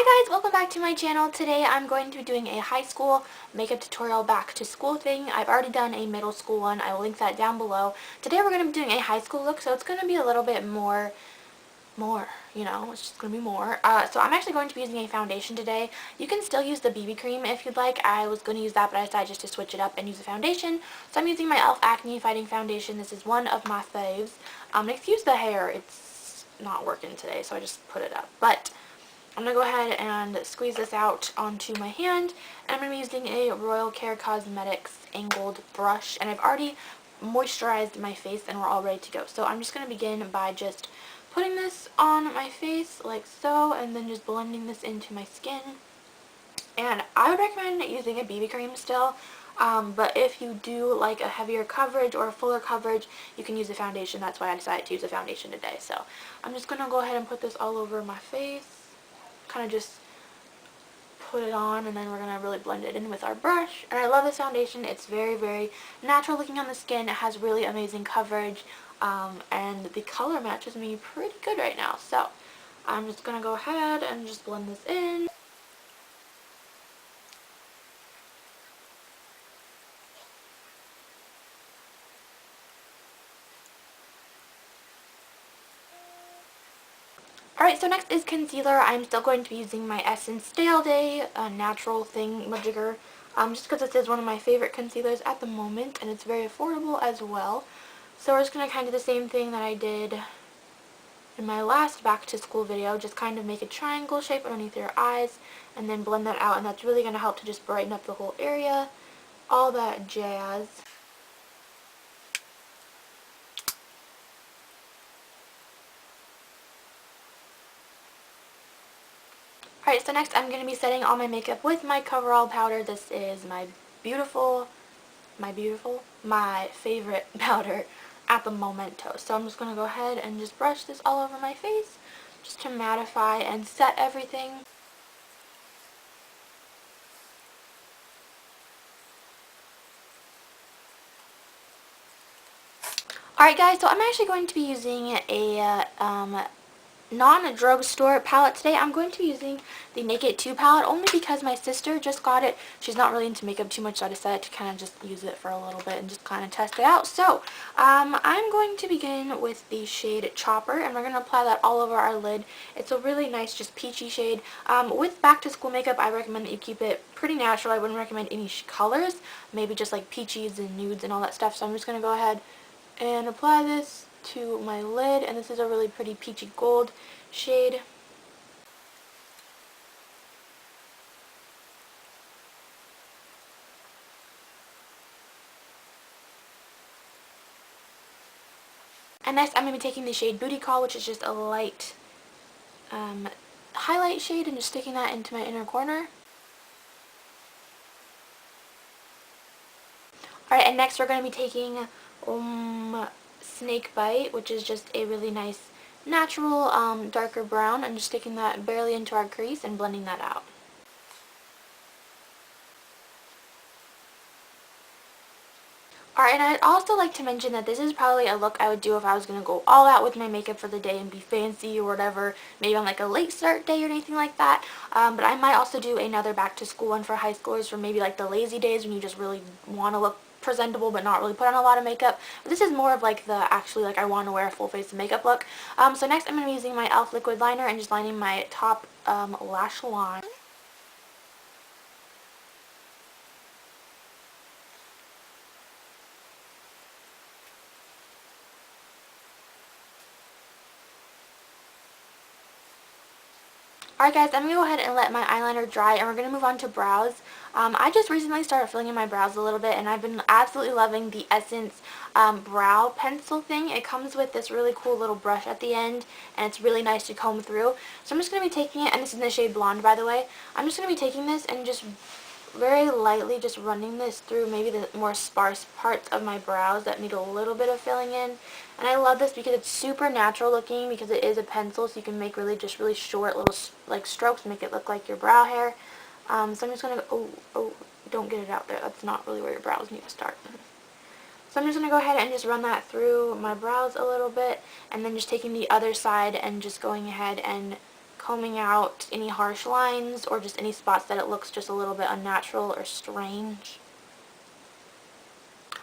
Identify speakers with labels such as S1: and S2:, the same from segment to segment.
S1: Hi guys, welcome back to my channel. Today I'm going to be doing a high school makeup tutorial back to school thing. I've already done a middle school one. I will link that down below. Today we're going to be doing a high school look, so it's going to be a little bit more, it's just going to be more. So I'm actually going to be using a foundation today. You can still use the BB cream if you'd like. I was going to use that, but I decided just to switch it up and use a foundation. So I'm using my e.l.f. Acne Fighting Foundation. This is one of my faves. Excuse the hair. It's not working today, so I just put it up. But I'm going to go ahead and squeeze this out onto my hand, and I'm going to be using a Royal Care Cosmetics angled brush, and I've already moisturized my face and we're all ready to go. So I'm just going to begin by just putting this on my face like so, and then just blending this into my skin. And I would recommend using a BB cream still, but if you do like a heavier coverage or a fuller coverage, you can use a foundation. That's why I decided to use a foundation today. So I'm just going to go ahead and put this all over my face. Kind of just put it on, and then we're going to really blend it in with our brush. And I love this foundation. It's very, very natural looking on the skin. It has really amazing coverage, and the color matches me pretty good right now. So I'm just going to go ahead and just blend this in. Alright, so next is concealer. I'm still going to be using my Essence Stay All Day Natural Thing Majigger, just because this is one of my favorite concealers at the moment, and it's very affordable as well. So we're just going to kind of do the same thing that I did in my last back to school video, just kind of make a triangle shape underneath your eyes, and then blend that out, and that's really going to help to just brighten up the whole area, all that jazz. Alright, so next I'm going to be setting all my makeup with my coverall powder. This is my favorite powder at the momento. So I'm just going to go ahead and just brush this all over my face just to mattify and set everything. Alright guys, so I'm actually going to be using a non-drugstore palette today. I'm going to be using the Naked 2 palette only because my sister just got it. She's not really into makeup too much, so I decided to kind of just use it for a little bit and just kind of test it out. So I'm going to begin with the shade Chopper, and we're going to apply that all over our lid. It's a really nice, just peachy shade. With back to school makeup, I recommend that you keep it pretty natural. I wouldn't recommend any colors, maybe just like peaches and nudes and all that stuff. So I'm just going to go ahead and apply this to my lid, and this is a really pretty peachy gold shade. And next I'm going to be taking the shade Booty Call, which is just a light highlight shade, and just sticking that into my inner corner. Alright, and next we're going to be taking Snake Bite, which is just a really nice natural darker brown, and just sticking that barely into our crease and blending that out. Alright, and I'd also like to mention that this is probably a look I would do if I was going to go all out with my makeup for the day and be fancy or whatever, maybe on like a late start day or anything like that. But I might also do another back to school one for high schoolers for maybe like the lazy days when you just really want to look presentable but not really put on a lot of makeup. But this is more of like the actually like I want to wear a full face of makeup look. So next I'm going to be using my e.l.f. liquid liner and just lining my top lash line. Alright guys, I'm going to go ahead and let my eyeliner dry, and we're going to move on to brows. I just recently started filling in my brows a little bit, and I've been absolutely loving the Essence brow pencil thing. It comes with this really cool little brush at the end, and it's really nice to comb through. So I'm just going to be taking it, and this is in the shade Blonde, by the way. I'm just going to be taking this and just very lightly just running this through maybe the more sparse parts of my brows that need a little bit of filling in. And I love this because it's super natural looking, because it is a pencil, so you can make really short little like strokes, make it look like your brow hair. So I'm just going to go, don't get it out there. That's not really where your brows need to start. So I'm just going to go ahead and just run that through my brows a little bit, and then just taking the other side and just going ahead and combing out any harsh lines or just any spots that it looks just a little bit unnatural or strange.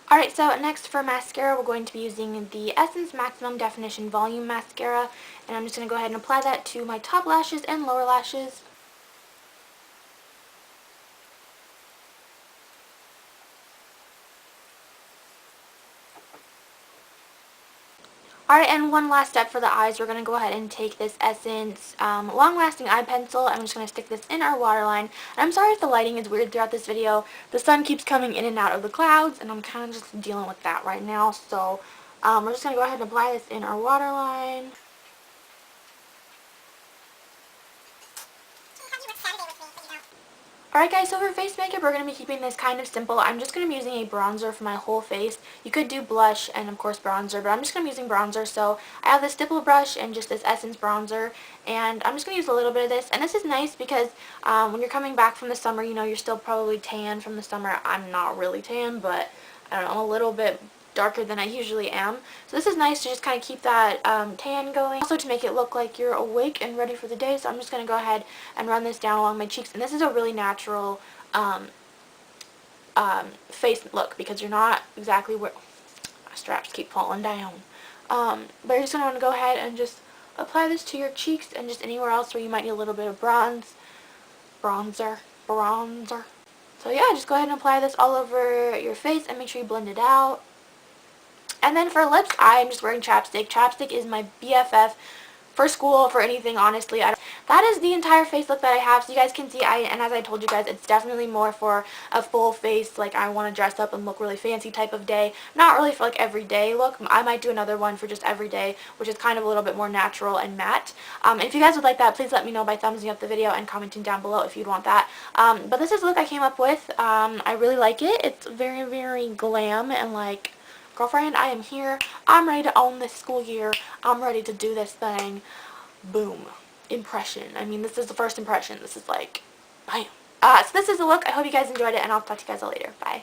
S1: Alright, so next for mascara, we're going to be using the Essence Maximum Definition Volume Mascara, and I'm just going to go ahead and apply that to my top lashes and lower lashes. Alright, and one last step for the eyes. We're going to go ahead and take this Essence Long Lasting Eye Pencil. I'm just going to stick this in our waterline. And I'm sorry if the lighting is weird throughout this video. The sun keeps coming in and out of the clouds, and I'm kind of just dealing with that right now. So we're just going to go ahead and apply this in our waterline. Alright guys, so for face makeup, we're going to be keeping this kind of simple. I'm just going to be using a bronzer for my whole face. You could do blush and of course bronzer, but I'm just going to be using bronzer. So I have this stipple brush and just this Essence bronzer, and I'm just going to use a little bit of this. And this is nice because when you're coming back from the summer, you know, you're still probably tan from the summer. I'm not really tan, but I don't know, I'm a little bit darker than I usually am. So this is nice to just kind of keep that tan going. Also to make it look like you're awake and ready for the day. So I'm just going to go ahead and run this down along my cheeks. And this is a really natural face look because you're not exactly where... My straps keep falling down. But you're just going to want to go ahead and just apply this to your cheeks and just anywhere else where you might need a little bit of bronzer. So yeah, just go ahead and apply this all over your face and make sure you blend it out. And then for lips, I'm just wearing chapstick. Chapstick is my BFF for school, for anything, honestly. That is the entire face look that I have. So you guys can see, and as I told you guys, it's definitely more for a full face, like I want to dress up and look really fancy type of day. Not really for like everyday look. I might do another one for just everyday, which is kind of a little bit more natural and matte. If you guys would like that, please let me know by thumbsing up the video and commenting down below if you'd want that. But this is the look I came up with. I really like it. It's very, very glam and like... Girlfriend, I am here. I'm ready to own this school year. I'm ready to do this thing. Boom. Impression. I mean, this is the first impression. This is like, bam. So this is the look. I hope you guys enjoyed it, and I'll talk to you guys all later. Bye.